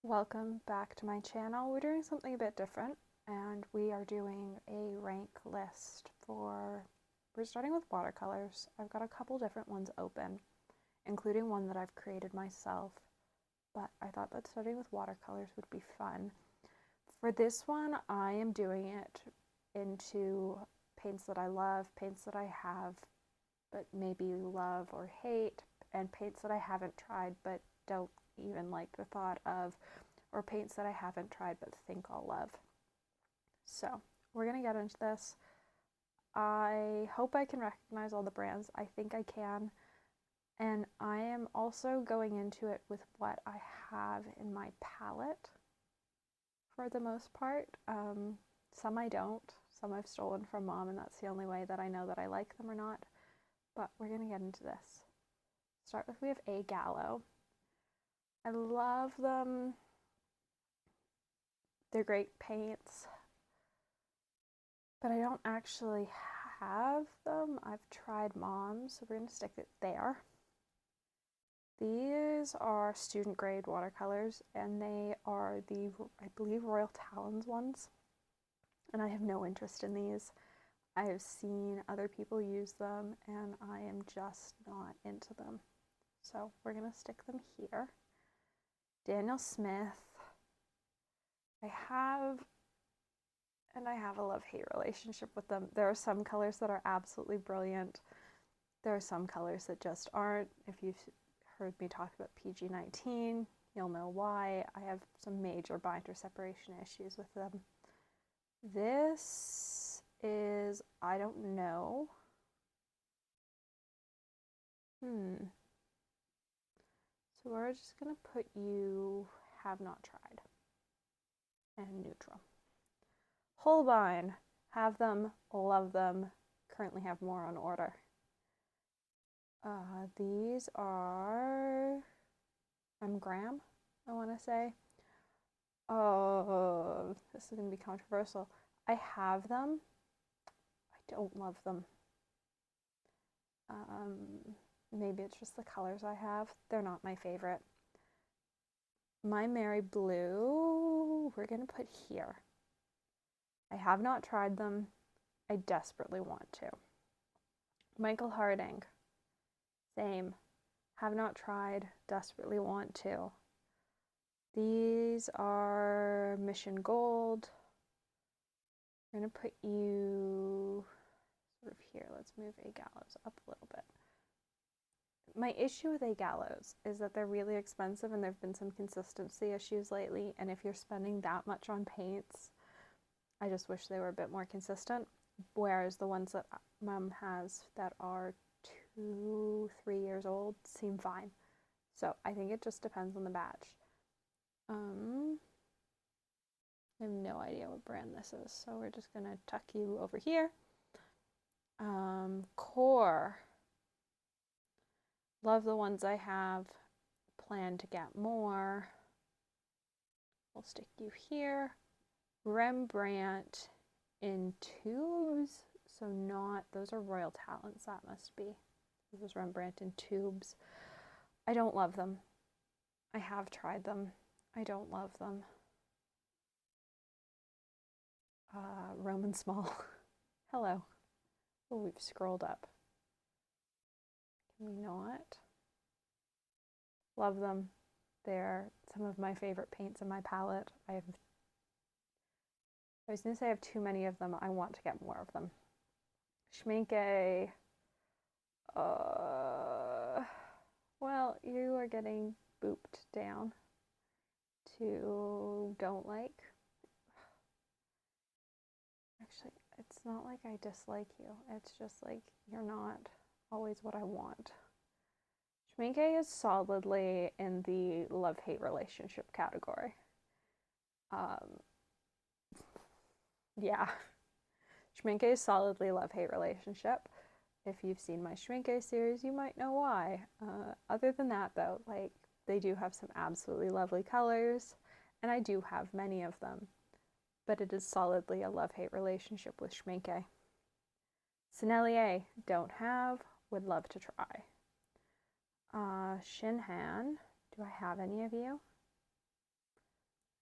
Welcome back to my channel. We're doing something a bit different and we are doing a rank list we're starting with watercolors. I've got a couple different ones open, including one that I've created myself, but I thought that starting with watercolors would be fun. For this one, I am doing it into paints that I love, paints that I have but maybe love or hate, and paints that I haven't tried but don't even like the thought of, or paints that I haven't tried but think I'll love. So we're gonna get into this. I hope I can recognize all the brands. I think I can, and I am also going into it with what I have in my palette for the most part. Some I don't, some I've stolen from mom, and that's the only way that I know that I like them or not, but we're gonna get into this. Start with, we have A Gallo. I love them. They're great paints, but I don't actually have them. I've tried mom's, so we're going to stick it there. These are student grade watercolors, and they are the, I believe, Royal Talons ones, and I have no interest in these. I have seen other people use them, and I am just not into them. So we're going to stick them here. Daniel Smith. I have a love-hate relationship with them. There are some colors that are absolutely brilliant. There are some colors that just aren't. If you've heard me talk about PG-19, you'll know why. I have some major binder separation issues with them. This is, I don't know. So we're just gonna put you have not tried and neutral. Holbein, have them, love them, currently have more on order. These are Graham, I want to say. Oh, this is going to be controversial. I have them. I don't love them. Maybe it's just the colors I have. They're not my favorite. My Mary Blue, we're going to put here. I have not tried them. I desperately want to. Michael Harding, same. Have not tried, desperately want to. These are Mission Gold. I'm going to put you sort of here. Let's move A Gallows up a little bit. My issue with A Gallows is that they're really expensive and there have been some consistency issues lately, and if you're spending that much on paints, I just wish they were a bit more consistent, whereas the ones that mom has that are 2-3 years old seem fine. So I think it just depends on the batch. I have no idea what brand this is, so we're just gonna tuck you over here. Core. Love the ones I have. Plan to get more. We'll stick you here. Rembrandt in tubes. So not, those are Royal Talons, that must be. This is Rembrandt in tubes. I don't love them. I have tried them. I don't love them. Roman Small. Hello. Oh, we've scrolled up. Can we not? Love them. They're some of my favorite paints in my palette. I was going to say I have too many of them. I want to get more of them. Schminke. Well, you are getting booped down to don't like. Actually, it's not like I dislike you. It's just like you're not always what I want. Schminke is solidly in the love-hate relationship category. Yeah. Schminke is solidly love-hate relationship. If you've seen my Schminke series, you might know why. Other than that, though, like, they do have some absolutely lovely colors, and I do have many of them, but it is solidly a love-hate relationship with Schminke. Sennelier, don't have, would love to try. Shinhan, do I have any of you?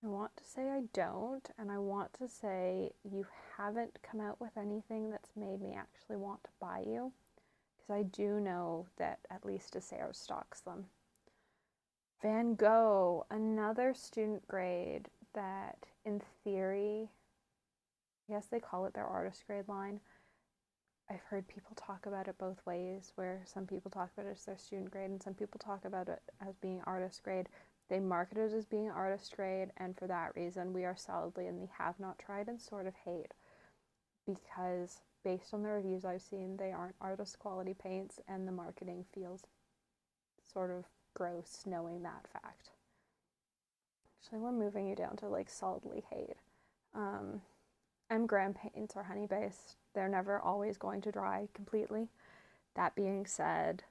I want to say I don't, and I want to say you haven't come out with anything that's made me actually want to buy you, because I do know that at least Deseo stocks them. Van Gogh, another student grade that in theory, yes, they call it their artist grade line. I've heard people talk about it both ways, where some people talk about it as their student grade and some people talk about it as being artist grade. They market it as being artist grade, and for that reason, we are solidly in the have not tried and sort of hate, because based on the reviews I've seen, they aren't artist quality paints, and the marketing feels sort of gross knowing that fact. Actually, we're moving you down to like solidly hate. M gram paints are honey based. They're never always going to dry completely. That being said,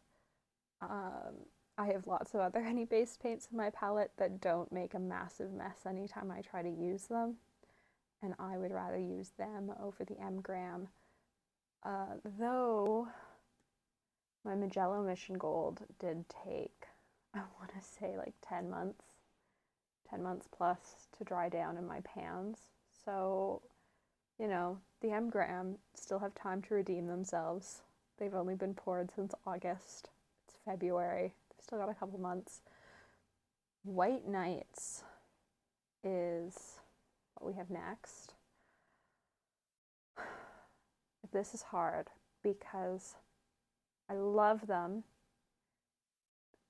I have lots of other honey based paints in my palette that don't make a massive mess anytime I try to use them, and I would rather use them over the M gram. Though my Magello Mission Gold did take, I want to say like 10 months plus to dry down in my pans. So, you know, the M gram still have time to redeem themselves. They've only been poured since August. It's February. They've still got a couple months. White Nights is what we have next. This is hard because I love them.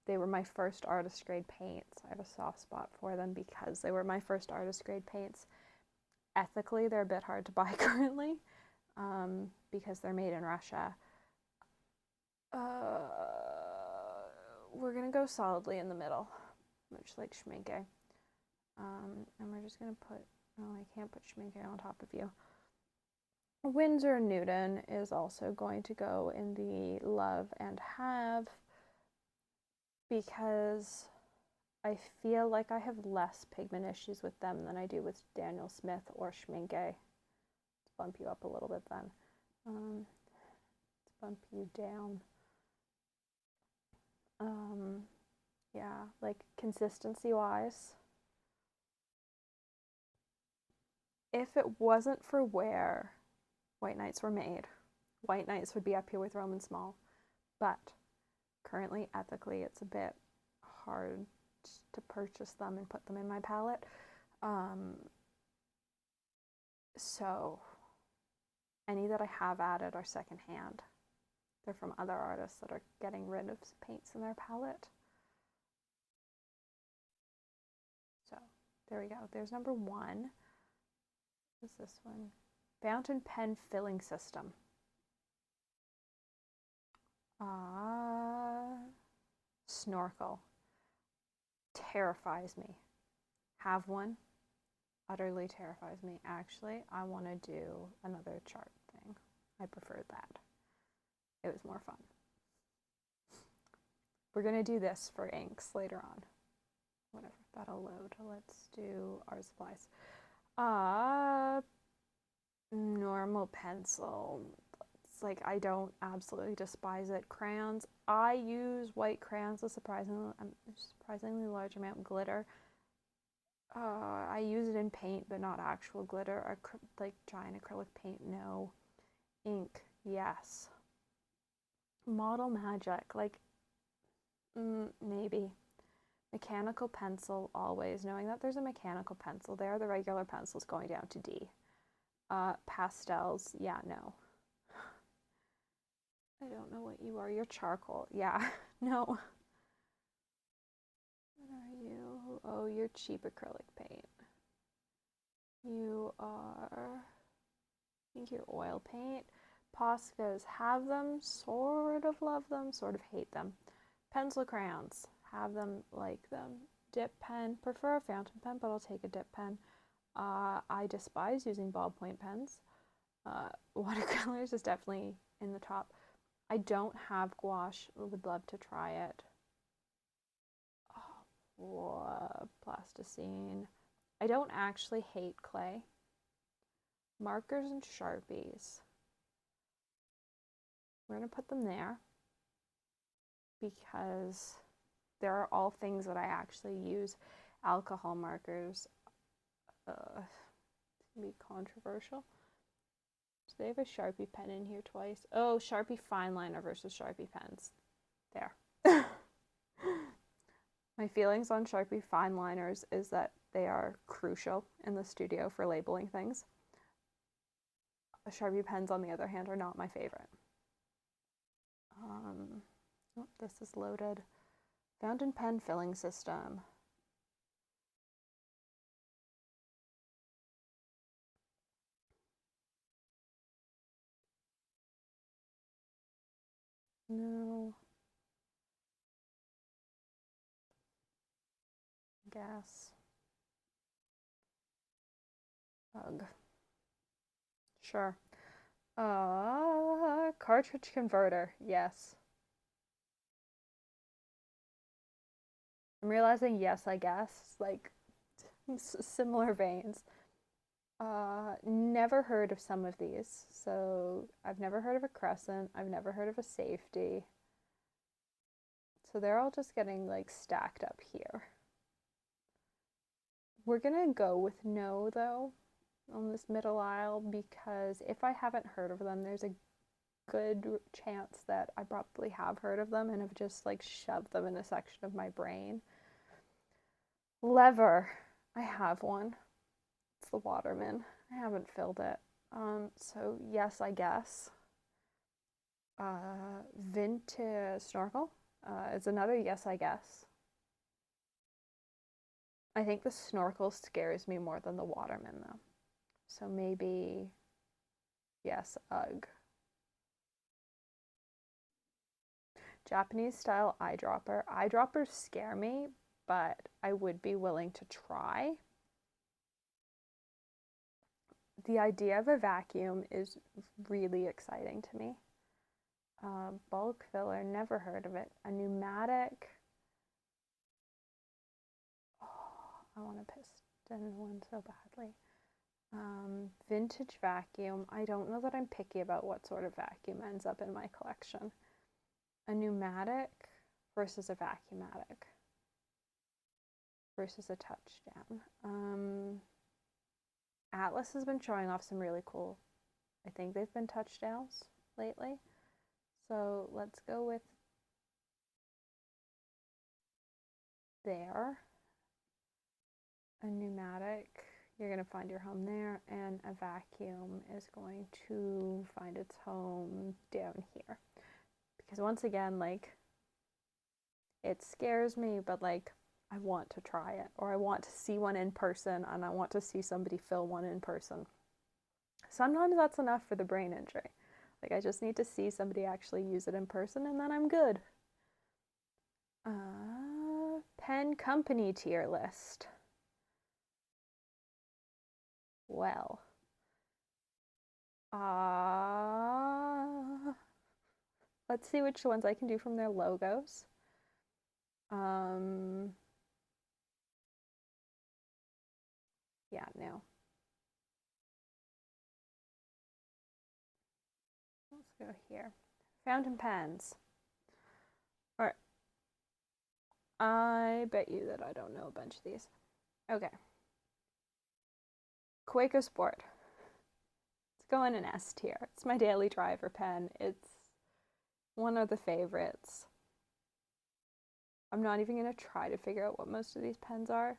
They were my first artist grade paints. I have a soft spot for them because they were my first artist grade paints. Ethically, they're a bit hard to buy currently because they're made in Russia. We're gonna go solidly in the middle, much like Schminke. And we're just gonna put, oh, I can't put Schminke on top of you. Winsor & Newton is also going to go in the love and have, because I feel like I have less pigment issues with them than I do with Daniel Smith or Schminke. Let's bump you up a little bit then. Let's bump you down. Yeah, like consistency wise, if it wasn't for where White Nights were made, White Nights would be up here with Roman Small, but currently, ethically, it's a bit hard to purchase them and put them in my palette. So any that I have added are secondhand. They're from other artists that are getting rid of paints in their palette. So there we go. There's number one. What is this one? Fountain pen filling system. Snorkel. Terrifies me. Have one. Utterly terrifies me. Actually, I want to do another chart thing. I preferred that. It was more fun. We're going to do this for inks later on. Whatever, that'll load. Let's do art supplies. Normal pencil. It's like, I don't absolutely despise it. Crayons. I use white crayons with surprisingly large amount of glitter. I use it in paint, but not actual glitter. Like giant acrylic paint, no. Ink, yes. Model Magic, like, maybe. Mechanical pencil, always. Knowing that there's a mechanical pencil there, the regular pencil's going down to D. Pastels, yeah, no. I don't know what you are. You're charcoal. Yeah, no. What are you? Oh, you're cheap acrylic paint. You are, I think you're oil paint. Poscas, have them, sort of love them, sort of hate them. Pencil crayons, have them, like them. Dip pen, prefer a fountain pen, but I'll take a dip pen. I despise using ballpoint pens. Watercolors is definitely in the top. I don't have gouache, would love to try it. Plasticine. I don't actually hate clay. Markers and Sharpies. We're going to put them there because there are all things that I actually use. Alcohol markers. It's gonna be controversial. So they have a Sharpie pen in here twice. Oh, Sharpie fine liner versus Sharpie pens. There. My feelings on Sharpie fine liners is that they are crucial in the studio for labeling things. Sharpie pens, on the other hand, are not my favorite. Oh, this is loaded. Fountain pen filling system. No. Gas. Ugh. Sure. Cartridge converter. Yes. I'm realizing yes, I guess. Like, similar veins. Never heard of some of these. So I've never heard of a crescent. I've never heard of a safety. So they're all just getting like stacked up here. We're gonna go with no though on this middle aisle, because if I haven't heard of them, there's a good chance that I probably have heard of them and have just like shoved them in a section of my brain. Lever. I have one. It's the Waterman. I haven't filled it. So yes, I guess. Vintage snorkel is another yes, I guess. I think the snorkel scares me more than the Waterman though. So maybe yes, ugh. Japanese style eyedropper. Eyedroppers scare me, but I would be willing to try. The idea of a vacuum is really exciting to me. Bulk filler, never heard of it. A pneumatic. Oh, I want a piston one so badly. Vintage vacuum. I don't know that I'm picky about what sort of vacuum ends up in my collection. A pneumatic versus a vacuumatic versus a touchdown. Atlas has been showing off some really cool, I think they've been touchdowns lately. So let's go with there. A pneumatic, you're going to find your home there, and a vacuum is going to find its home down here. Because once again, like, it scares me, but like, I want to try it, or I want to see one in person, and I want to see somebody fill one in person. Sometimes that's enough for the brain injury. Like, I just need to see somebody actually use it in person, and then I'm good. Pen company tier list. Well. Let's see which ones I can do from their logos. Yeah, no. Let's go here. Fountain pens. All right. I bet you that I don't know a bunch of these. Okay. Quaker Sport. It's going in S tier. It's my daily driver pen. It's one of the favorites. I'm not even going to try to figure out what most of these pens are.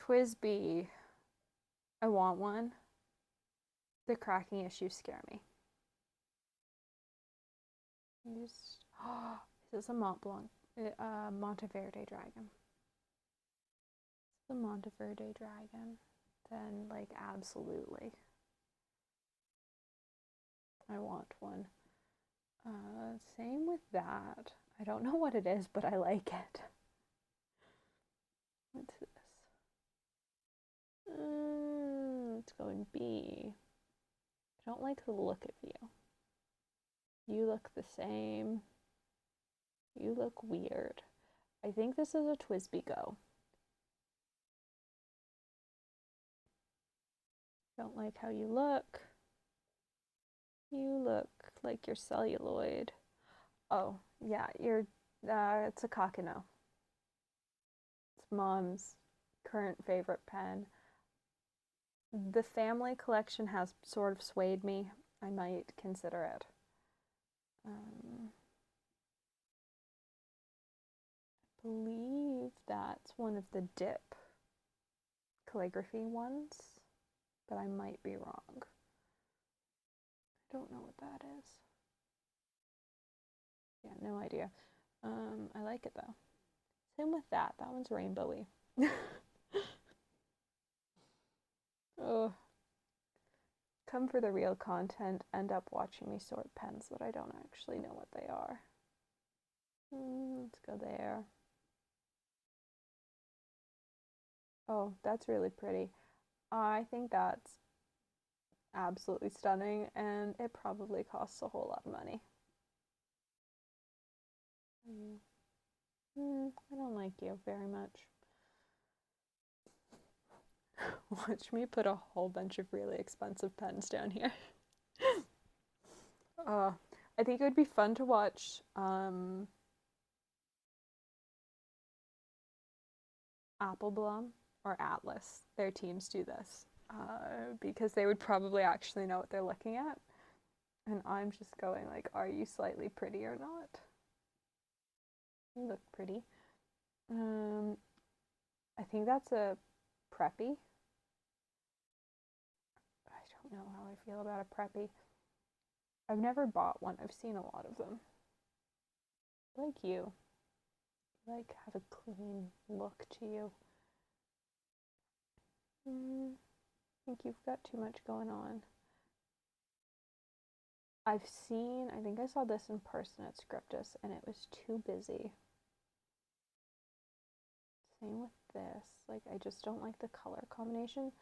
TWSBI. I want one. The cracking issues scare me. Is this a Mont Blanc? Monteverde Dragon. The Monteverde Dragon. Then, like, absolutely. I want one. Same with that. I don't know what it is, but I like it. What's this? It's going B. I don't like the look of you. You look the same. You look weird. I think this is a TWSBI Go. Don't like how you look. You look like you're celluloid. Oh, yeah, it's a Kakano. It's Mom's current favorite pen. The family collection has sort of swayed me. I might consider it. I believe that's one of the dip calligraphy ones, but I might be wrong. I don't know what that is. Yeah, no idea. I like it though. Same with that. That one's rainbowy. Oh, come for the real content, end up watching me sort pens that I don't actually know what they are. Let's go there. Oh, that's really pretty. I think that's absolutely stunning, and it probably costs a whole lot of money. I don't like you very much. Watch me put a whole bunch of really expensive pens down here. I think it would be fun to watch Appleblom or Atlas, their teams do this, because they would probably actually know what they're looking at. And I'm just going like, are you slightly pretty or not? You look pretty. I think that's a preppy. I don't know how I feel about a preppy. I've never bought one. I've seen a lot of them. Like you. Like, have a clean look to you. I think you've got too much going on. I think I saw this in person at Scriptus, and it was too busy. Same with this. Like, I just don't like the color combination.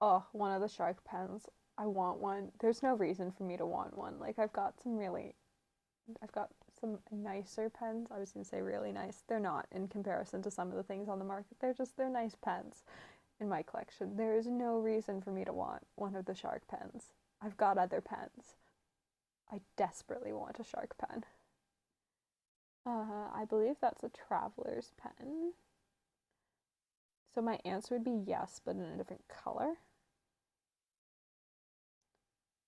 Oh, one of the shark pens. I want one. There's no reason for me to want one. Like, I've got some nicer pens. I was gonna say really nice. They're not in comparison to some of the things on the market. They're nice pens in my collection. There is no reason for me to want one of the shark pens. I've got other pens. I desperately want a shark pen. I believe that's a traveler's pen. So my answer would be yes, but in a different color.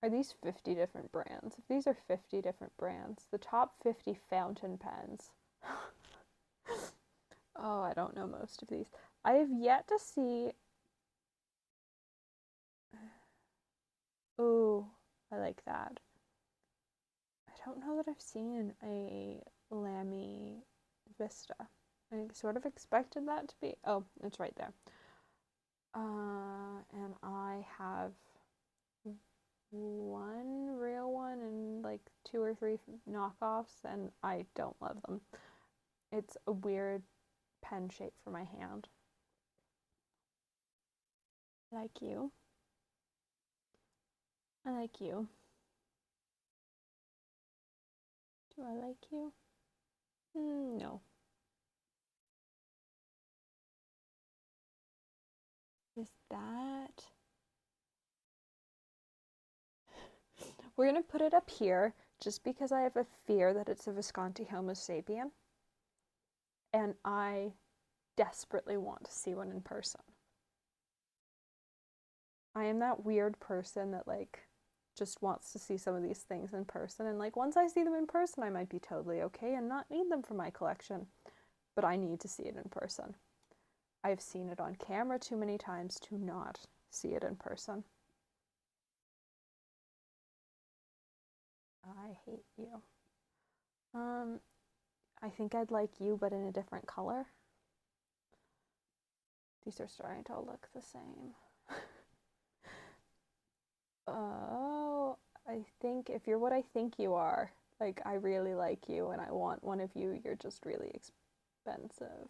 Are these 50 different brands? If these are 50 different brands, the top 50 fountain pens. Oh, I don't know most of these. I have yet to see. Oh, I like that. I don't know that I've seen a Lamy Vista. I sort of expected that to be. Oh, it's right there. And I have one real one and like 2 or 3 knockoffs, and I don't love them. It's a weird pen shape for my hand. I like you. I like you. Do I like you? No. Is that... We're going to put it up here just because I have a fear that it's a Visconti Homo sapien. And I desperately want to see one in person. I am that weird person that like just wants to see some of these things in person, and like once I see them in person I might be totally okay and not need them for my collection, but I need to see it in person. I've seen it on camera too many times to not see it in person. I hate you. I think I'd like you, but in a different color. These are starting to all look the same. Oh, I think if you're what I think you are, like I really like you and I want one of you, you're just really expensive.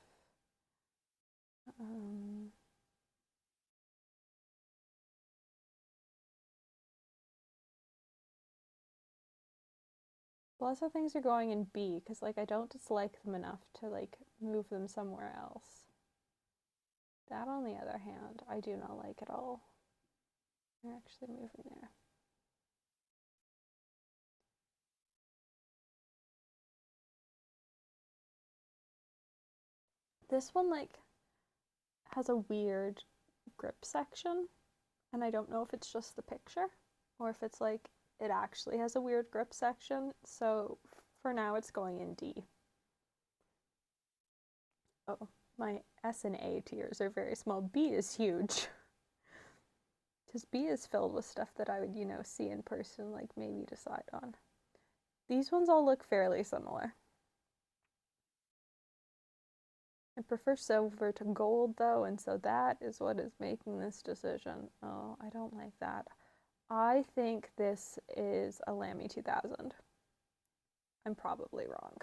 Lots of things are going in B because like I don't dislike them enough to like move them somewhere else. That on the other hand, I do not like at all. They're actually moving there. This one like has a weird grip section. And I don't know if it's just the picture or if it's like it actually has a weird grip section. So for now it's going in D. Oh, my S and A tiers are very small. B is huge. Because B is filled with stuff that I would, you know, see in person, like maybe decide on. These ones all look fairly similar. I prefer silver to gold though, and so that is what is making this decision. Oh, I don't like that. I think this is a Lamy 2000. I'm probably wrong.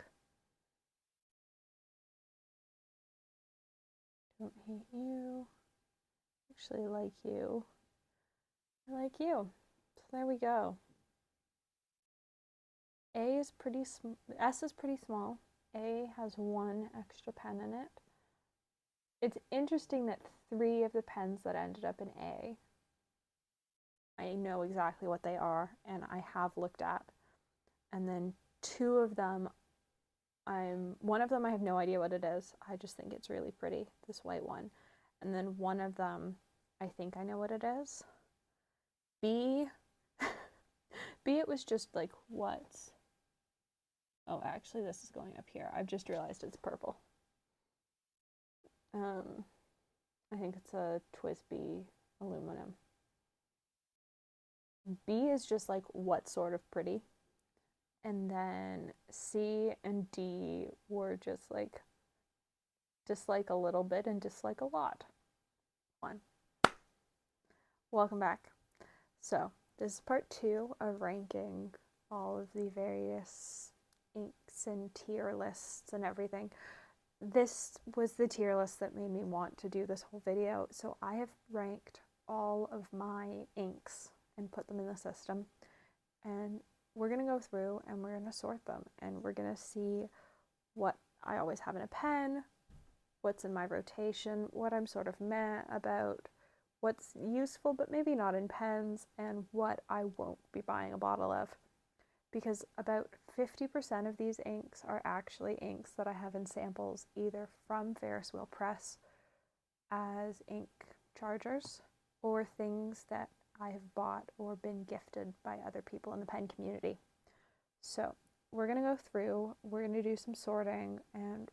Don't hate you. Actually like you. I like you. So there we go. A is pretty small. S is pretty small. A has one extra pen in it. It's interesting that 3 of the pens that ended up in A, I know exactly what they are and I have looked at. And then 2 of them, one of them I have no idea what it is. I just think it's really pretty, this white one. And then one of them, I think I know what it is. B, B, it was just like, what? Oh, actually, this is going up here. I've just realized it's purple. I think it's a TWSBI aluminum. B is just like, what sort of pretty? And then C and D were just like, dislike a little bit and dislike a lot. One. Welcome back. So this is part 2 of ranking all of the various inks and tier lists and everything. This was the tier list that made me want to do this whole video. So I have ranked all of my inks and put them in the system. And we're going to go through and we're going to sort them. And we're going to see what I always have in a pen, what's in my rotation, what I'm sort of meh about, what's useful but maybe not in pens, and what I won't be buying a bottle of. Because about 50% of these inks are actually inks that I have in samples either from Ferris Wheel Press as ink chargers or things that I have bought or been gifted by other people in the pen community. So we're going to go through, we're going to do some sorting, and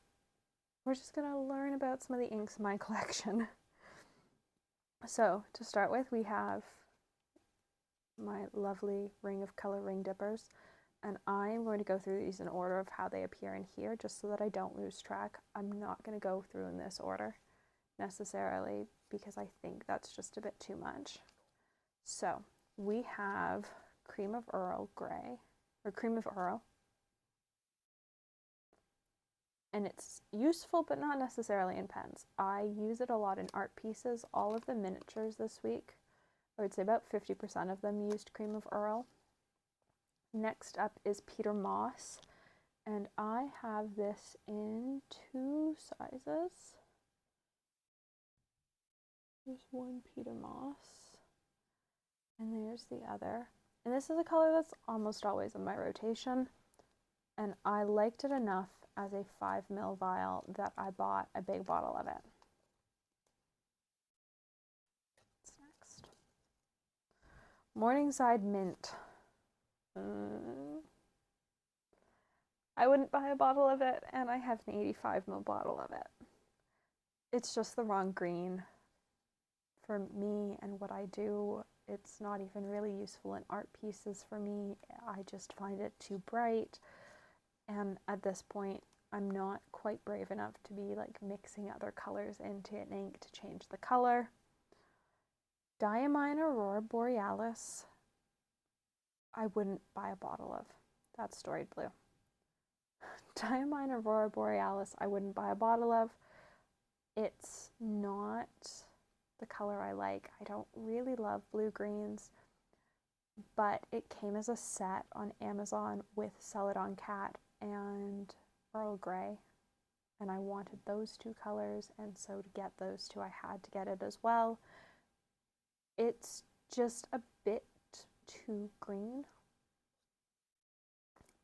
we're just going to learn about some of the inks in my collection. So to start with, we have my lovely ring of color ring dippers. And I'm going to go through these in order of how they appear in here, just so that I don't lose track. I'm not going to go through in this order necessarily, because I think that's just a bit too much. So we have Cream of Earl Grey, or Cream of Earl. And it's useful, but not necessarily in pens. I use it a lot in art pieces. All of the miniatures this week, I would say about 50% of them used Cream of Earl. Next up is Peter Moss, and I have this in 2 sizes. There's one Peter Moss, and there's the other. And this is a color that's almost always in my rotation, and I liked it enough as a 5 ml vial that I bought a big bottle of it. What's next? Morningside Mint. I wouldn't buy a bottle of it, and I have an 85 ml bottle of it. It's just the wrong green for me and what I do. It's not even really useful in art pieces for me. I just find it too bright, and at this point I'm not quite brave enough to be like mixing other colors into an ink to change the color. Diamine Aurora Borealis, I wouldn't buy a bottle of. That's Storied Blue. Diamine Aurora Borealis, I wouldn't buy a bottle of. It's not the color I like. I don't really love blue greens, but it came as a set on Amazon with Celadon Cat and Earl Grey, and I wanted those 2 colors, and so to get those 2 I had to get it as well. It's just a bit too green.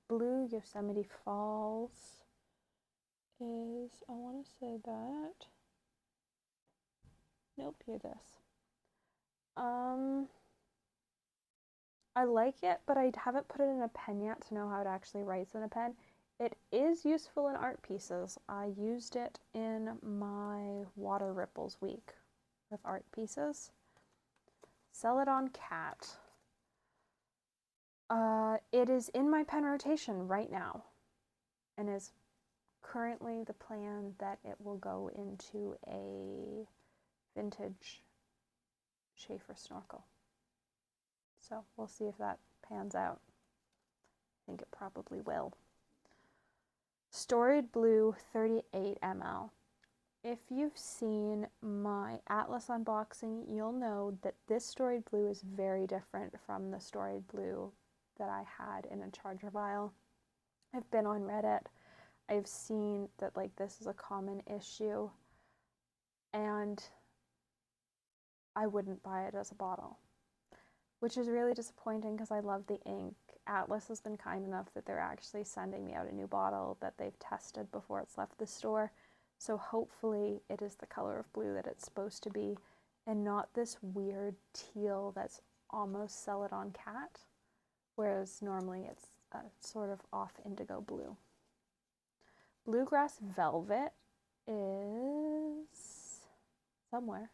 Blue Yosemite Falls is, I want to say that, nope, here this. Um, I like it, but I haven't put it in a pen yet to know how it actually writes in a pen. It is useful in art pieces. I used it in my Water Ripples week with art pieces. Celadon Cat. It is in my pen rotation right now and is currently the plan that it will go into a vintage Schaefer snorkel. So we'll see if that pans out. I think it probably will. Storied Blue 38 ml. If you've seen my Atlas unboxing, you'll know that this Storied Blue is very different from the Storied Blue that I had in a charger vial. I've been on Reddit. I've seen that like this is a common issue, and I wouldn't buy it as a bottle, which is really disappointing because I love the ink. Atlas has been kind enough that they're actually sending me out a new bottle that they've tested before it's left the store. So hopefully it is the color of blue that it's supposed to be and not this weird teal that's almost Celadon Cat, whereas normally it's a sort of off indigo blue. Bluegrass Velvet is somewhere.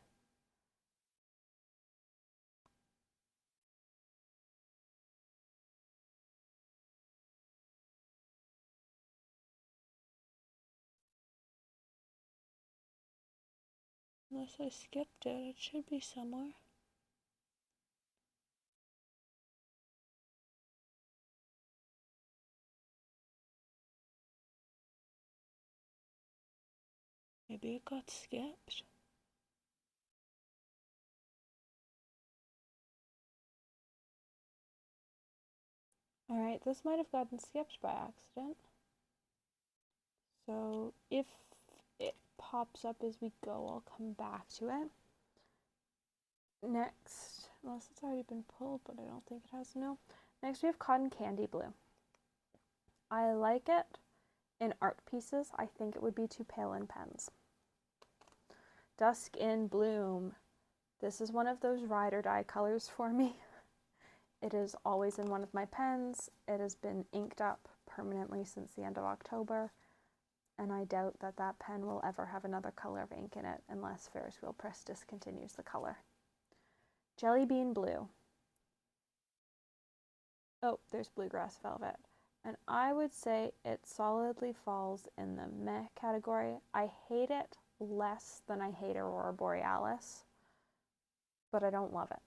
Unless I skipped it, it should be somewhere. Maybe it got skipped. Alright, this might have gotten skipped by accident. So if it pops up as we go, I'll come back to it. Next, unless it's already been pulled, but I don't think it has, no. Next we have Cotton Candy Blue. I like it in art pieces. I think it would be too pale in pens. Dusk in Bloom. This is one of those ride or die colors for me. It is always in one of my pens. It has been inked up permanently since the end of October, and I doubt that that pen will ever have another color of ink in it unless Ferris Wheel Press discontinues the color. Jelly Bean Blue. Oh, there's Bluegrass Velvet. And I would say it solidly falls in the meh category. I hate it less than I hate Aurora Borealis, but I don't love it.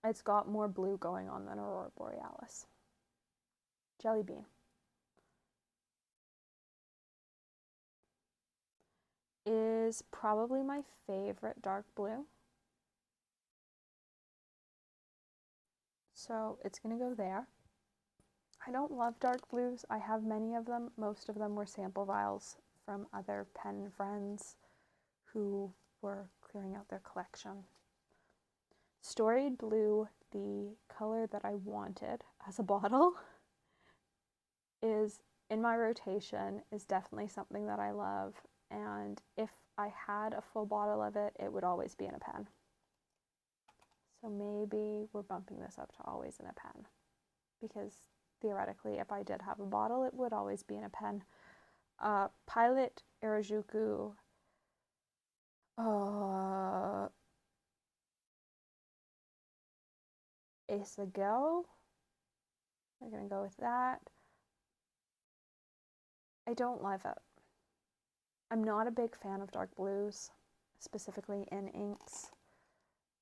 It's got more blue going on than Aurora Borealis. Jelly Bean. Is probably my favorite dark blue. So it's going to go there. I don't love dark blues. I have many of them. Most of them were sample vials from other pen friends who were clearing out their collection. Storied Blue, the color that I wanted as a bottle, is in my rotation, is definitely something that I love. And if I had a full bottle of it, it would always be in a pen. So maybe we're bumping this up to always in a pen, because theoretically, if I did have a bottle, it would always be in a pen. Pilot Arajuku. Asagel. We're going to go with that. I don't love it. I'm not a big fan of dark blues, specifically in inks,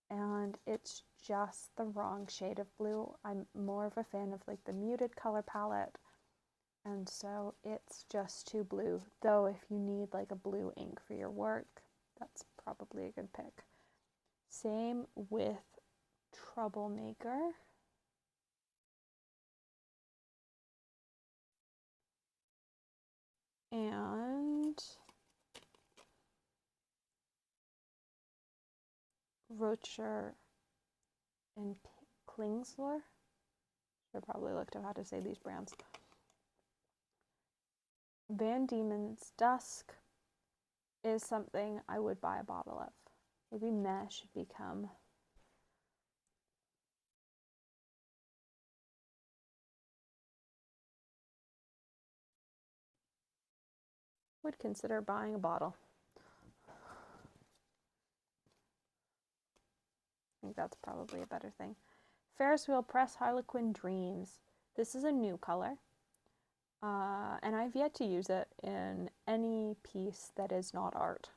and it's just the wrong shade of blue. I'm more of a fan of like the muted color palette, and so it's just too blue. Though if you need like a blue ink for your work, that's probably a good pick. Same with Troublemaker. And Rocher and Klingsler. Should probably looked up how to say these brands. Van Diemen's Dusk is something I would buy a bottle of. Maybe Meh should become would consider buying a bottle. I think that's probably a better thing. Ferris Wheel Press Harlequin Dreams. This is a new color. And I've yet to use it in any piece that is not art.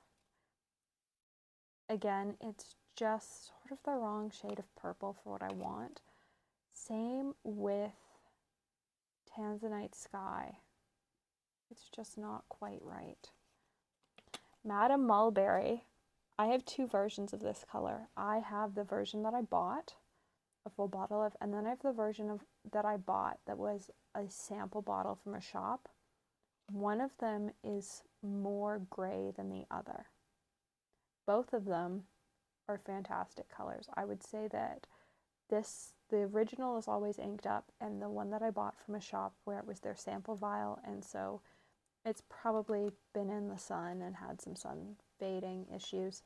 Again, it's just sort of the wrong shade of purple for what I want. Same with Tanzanite Sky. It's just not quite right. Madame Mulberry. I have two versions of this color. I have the version that I bought, a full bottle of, and then I have the version that I bought that was a sample bottle from a shop. One of them is more gray than the other. Both of them are fantastic colors. I would say that the original is always inked up, and the one that I bought from a shop where it was their sample vial, and so it's probably been in the sun and had some sun fading issues,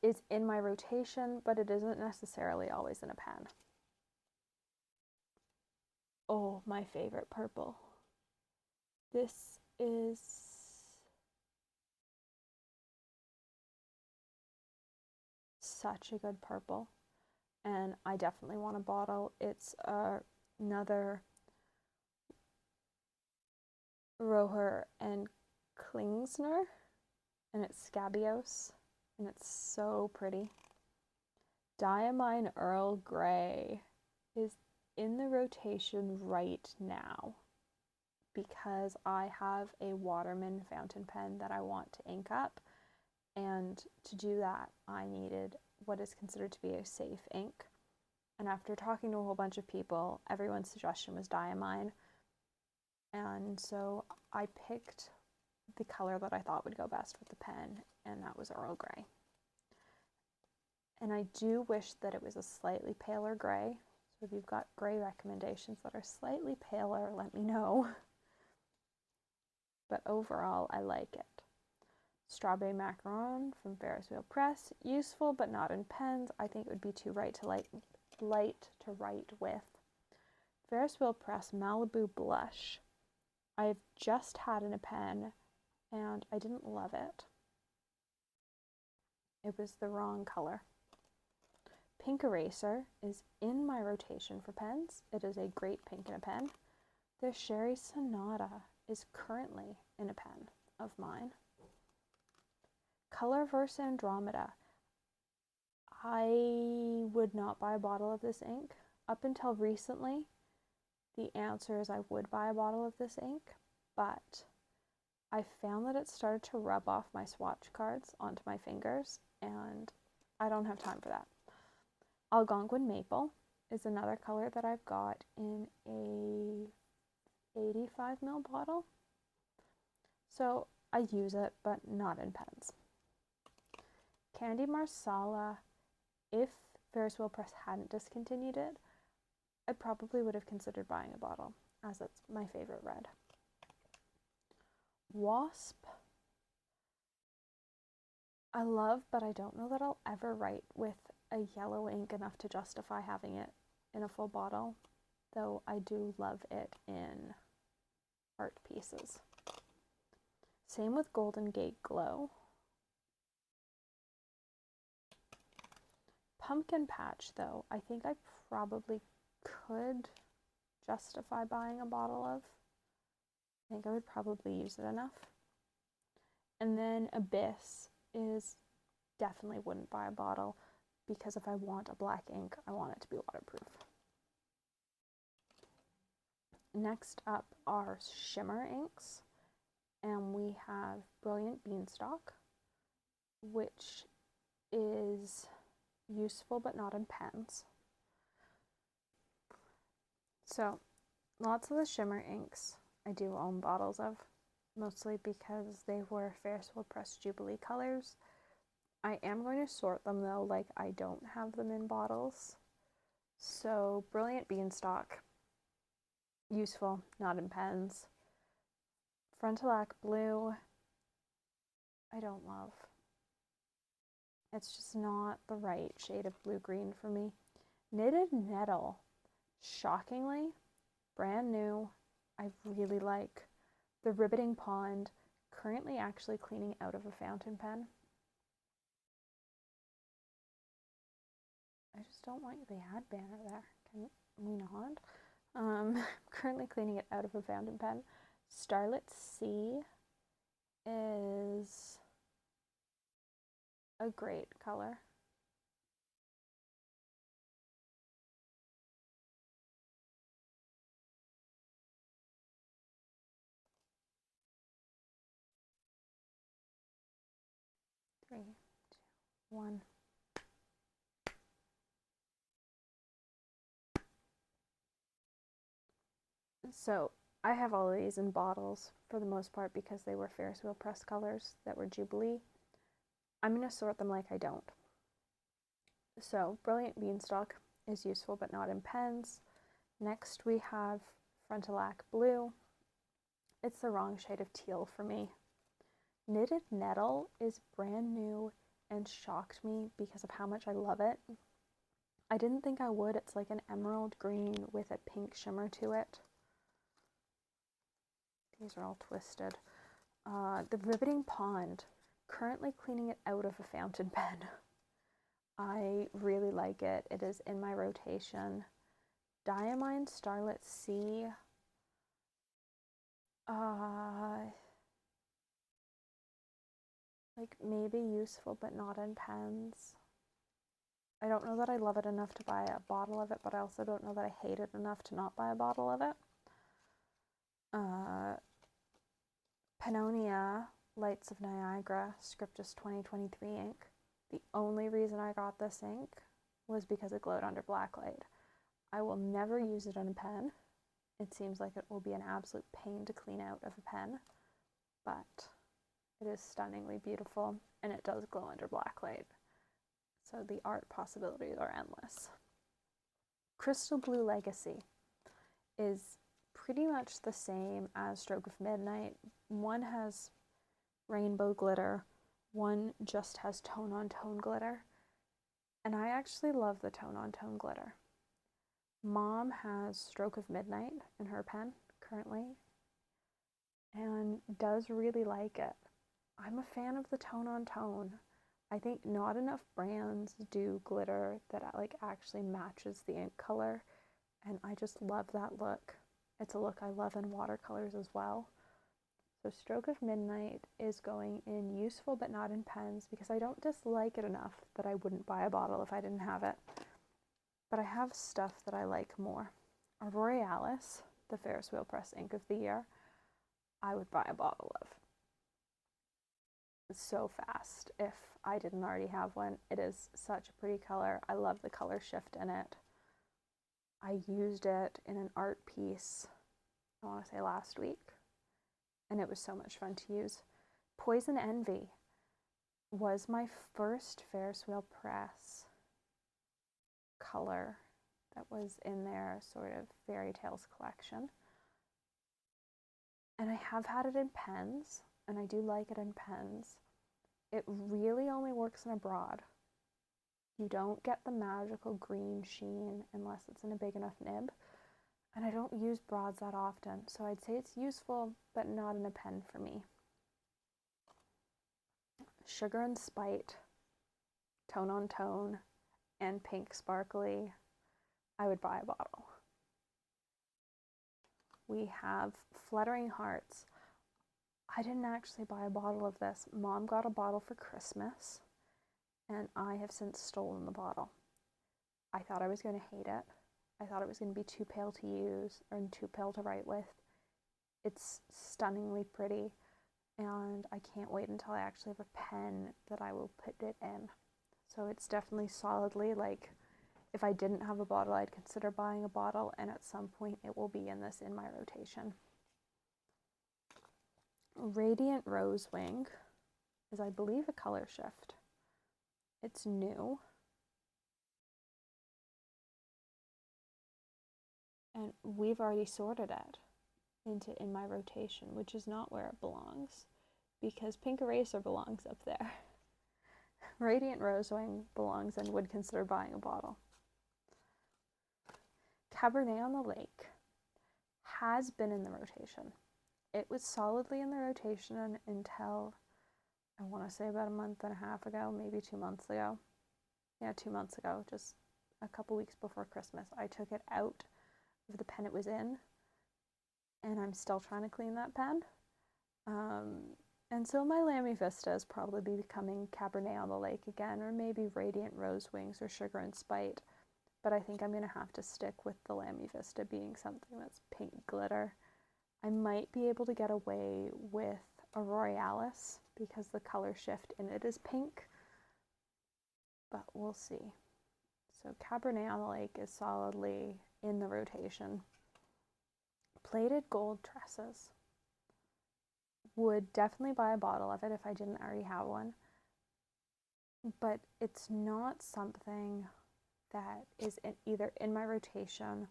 is in my rotation, but it isn't necessarily always in a pen. Oh, my favorite purple. This is such a good purple, and I definitely want a bottle. It's another Roher and Klingsner, and it's Scabios, and it's so pretty. Diamine Earl Grey is in the rotation right now because I have a Waterman fountain pen that I want to ink up, and to do that I needed what is considered to be a safe ink, and after talking to a whole bunch of people, everyone's suggestion was Diamine, and so I picked the color that I thought would go best with the pen, and that was Earl Grey. And I do wish that it was a slightly paler gray, so if you've got gray recommendations that are slightly paler, let me know. But overall, I like it. Strawberry Macaron from Ferris Wheel Press. Useful, but not in pens. I think it would be too light to write with. Ferris Wheel Press Malibu Blush. I've just had in a pen, and I didn't love it. It was the wrong color. Pink Eraser is in my rotation for pens. It is a great pink in a pen. The Sherry Sonata is currently in a pen of mine. Colorverse Andromeda. I would not buy a bottle of this ink. Up until recently, the answer is I would buy a bottle of this ink, but I found that it started to rub off my swatch cards onto my fingers, and I don't have time for that. Algonquin Maple is another color that I've got in a 85 ml bottle. So I use it, but not in pens. Candy Marsala, if Ferris Wheel Press hadn't discontinued it, I probably would have considered buying a bottle, as it's my favorite red. Wasp, I love, but I don't know that I'll ever write with a yellow ink enough to justify having it in a full bottle, though I do love it in art pieces. Same with Golden Gate Glow. Pumpkin Patch, though, I think I probably could justify buying a bottle of. I think I would probably use it enough. And then Abyss is definitely wouldn't buy a bottle, because if I want a black ink, I want it to be waterproof. Next up are shimmer inks, and we have Brilliant Beanstalk, which is useful but not in pens. So lots of the shimmer inks I do own bottles of, mostly because they were Ferris Wheel Press Jubilee colors. I am going to sort them though, like I don't have them in bottles. So Brilliant Beanstalk, useful, not in pens. Frontillac Blue, I don't love. It's just not the right shade of blue-green for me. Knitted Nettle, shockingly, brand new. I really like the Ribbiting Pond currently actually cleaning out of a fountain pen. I just don't want the ad banner there. Can we not? Currently cleaning it out of a fountain pen. Starlit Sea is a great color. Three, two, one. So I have all of these in bottles for the most part because they were Ferris wheel press colors that were Jubilee. I'm going to sort them like I don't. So Brilliant Beanstalk is useful but not in pens. Next we have Frontillac Blue. It's the wrong shade of teal for me. Knitted Nettle is brand new and shocked me because of how much I love it. I didn't think I would. It's like an emerald green with a pink shimmer to it. These are all twisted. The Riveting Pond, currently cleaning it out of a fountain pen. I really like it. It is in my rotation. Diamine Starlit Sea. Like maybe useful but not in pens. I don't know that I love it enough to buy a bottle of it, but I also don't know that I hate it enough to not buy a bottle of it. Pannonia Lights of Niagara Scriptus 2023 ink. The only reason I got this ink was because it glowed under blacklight. I will never use it in a pen. It seems like it will be an absolute pain to clean out of a pen, but it is stunningly beautiful and it does glow under blacklight. So the art possibilities are endless. Crystal Blue Legacy is pretty much the same as Stroke of Midnight. One has rainbow glitter, one just has tone-on-tone glitter, and I actually love the tone-on-tone glitter. Mom has Stroke of Midnight in her pen currently and does really like it. I'm a fan of the tone-on-tone. I think not enough brands do glitter that like actually matches the ink color, and I just love that look. It's a look I love in watercolors as well. So Stroke of Midnight is going in useful but not in pens because I don't dislike it enough that I wouldn't buy a bottle if I didn't have it. But I have stuff that I like more. Auroralis, the Ferris wheel press ink of the year, I would buy a bottle of. It's so fast if I didn't already have one. It is such a pretty color. I love the color shift in it. I used it in an art piece, I want to say last week, and it was so much fun to use. Poison Envy was my first Ferris wheel press color that was in their sort of fairy tales collection. And I have had it in pens, and I do like it in pens. It really only works in a broad. You don't get the magical green sheen unless it's in a big enough nib. And I don't use broads that often, so I'd say it's useful, but not in a pen for me. Sugar and Spite, tone on tone, and pink sparkly, I would buy a bottle. We have Fluttering Hearts. I didn't actually buy a bottle of this. Mom got a bottle for Christmas, and I have since stolen the bottle. I thought I was going to hate it. I thought it was going to be too pale to use or too pale to write with. It's stunningly pretty, and I can't wait until I actually have a pen that I will put it in. So it's definitely solidly like, if I didn't have a bottle, I'd consider buying a bottle, and at some point it will be in this in my rotation. Radiant Rosewing is, I believe, a color shift. It's new. And we've already sorted it in my rotation, which is not where it belongs, because Pink Eraser belongs up there. Radiant Rosewing belongs and would consider buying a bottle. Cabernet on the Lake has been in the rotation. It was solidly in the rotation until, I want to say, about a month and a half ago, maybe 2 months ago. Yeah, 2 months ago, just a couple weeks before Christmas. I took it out of the pen it was in, and I'm still trying to clean that pen. And so my Lamy Vista is probably becoming Cabernet on the Lake again, or maybe Radiant Rose Wings or Sugar and Spite. But I think I'm going to have to stick with the Lamy Vista being something that's pink glitter. I might be able to get away with a Royales because the color shift in it is pink, but we'll see. So Cabernet on the Lake is solidly in the rotation. Plated gold tresses. Would definitely buy a bottle of it if I didn't already have one, but it's not something that is either in my rotation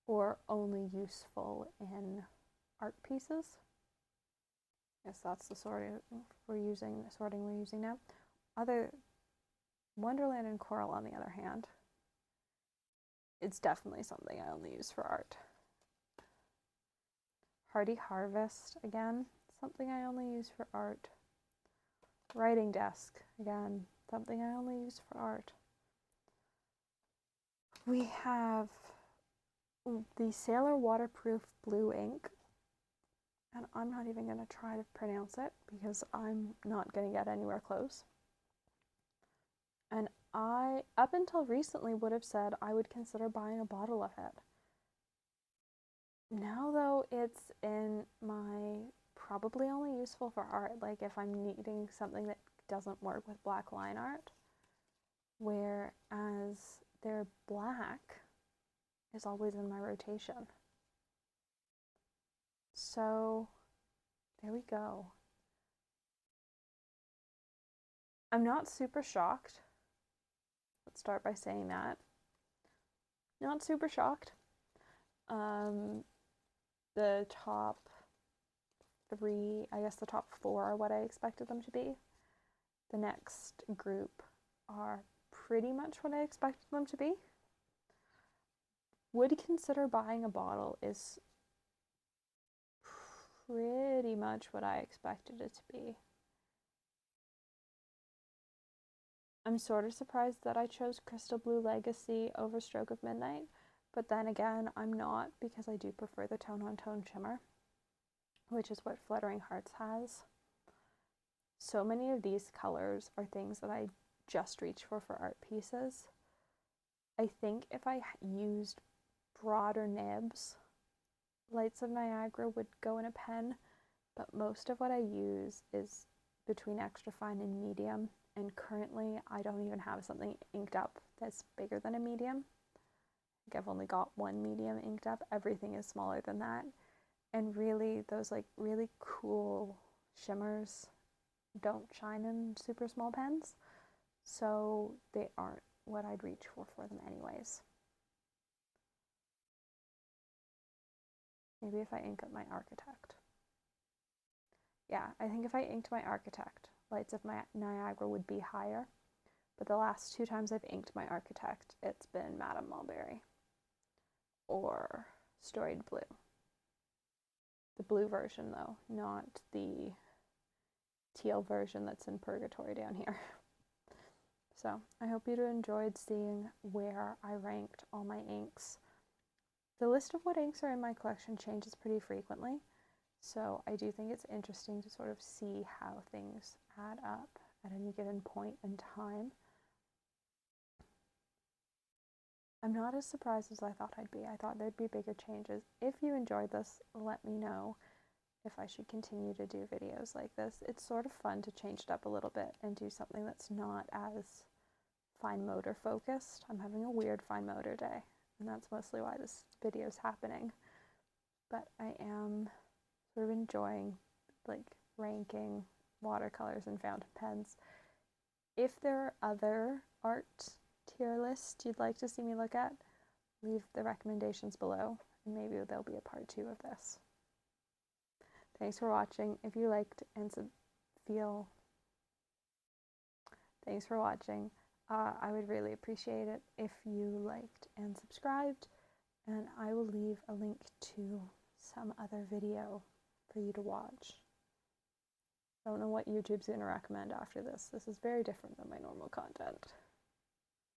or only useful in art pieces. Yes, that's the sorting we're using now. Other Wonderland and Coral, on the other hand, it's definitely something I only use for art. Hardy Harvest, again, something I only use for art. Writing Desk, again, something I only use for art. We have the Sailor Waterproof Blue ink, and I'm not even going to try to pronounce it because I'm not going to get anywhere close. And I, up until recently, would have said I would consider buying a bottle of it. Now, though, it's in my probably only useful for art, like if I'm needing something that doesn't work with black line art, whereas their black is always in my rotation. So there we go. I'm not super shocked. Let's start by saying that. Not super shocked. The top three, I guess the top four are what I expected them to be. The next group are pretty much what I expected them to be. Would consider buying a bottle is pretty much what I expected it to be. I'm sort of surprised that I chose Crystal Blue Legacy over Stroke of Midnight, but then again, I'm not, because I do prefer the Tone on Tone shimmer, which is what Fluttering Hearts has. So many of these colors are things that I just reach for art pieces. I think if I used broader nibs, Lights of Niagara would go in a pen, but most of what I use is between extra fine and medium, and currently I don't even have something inked up that's bigger than a medium. I think I've only got one medium inked up. Everything is smaller than that. And really, those like really cool shimmers don't shine in super small pens, so they aren't what I'd reach for them anyways. Maybe if I ink up my Architect. Yeah, I think if I inked my Architect, Lights of Niagara would be higher, but the last 2 times I've inked my Architect, it's been Madame Mulberry or Storied Blue. The blue version though, not the teal version that's in Purgatory down here. So I hope you enjoyed seeing where I ranked all my inks. The list of what inks are in my collection changes pretty frequently, so I do think it's interesting to sort of see how things add up at any given point in time. I'm not as surprised as I thought I'd be. I thought there'd be bigger changes. If you enjoyed this, let me know if I should continue to do videos like this. It's sort of fun to change it up a little bit and do something that's not as fine motor focused. I'm having a weird fine motor day, and that's mostly why this video is happening. But I am sort of enjoying like ranking watercolors and fountain pens. If there are other art tier lists you'd like to see me look at, leave the recommendations below, and maybe there'll be a part 2 of this. Thanks for watching. If you liked and thanks for watching. I would really appreciate it if you liked and subscribed, and I will leave a link to some other video for you to watch. I don't know what YouTube's going to recommend after this. This is very different than my normal content.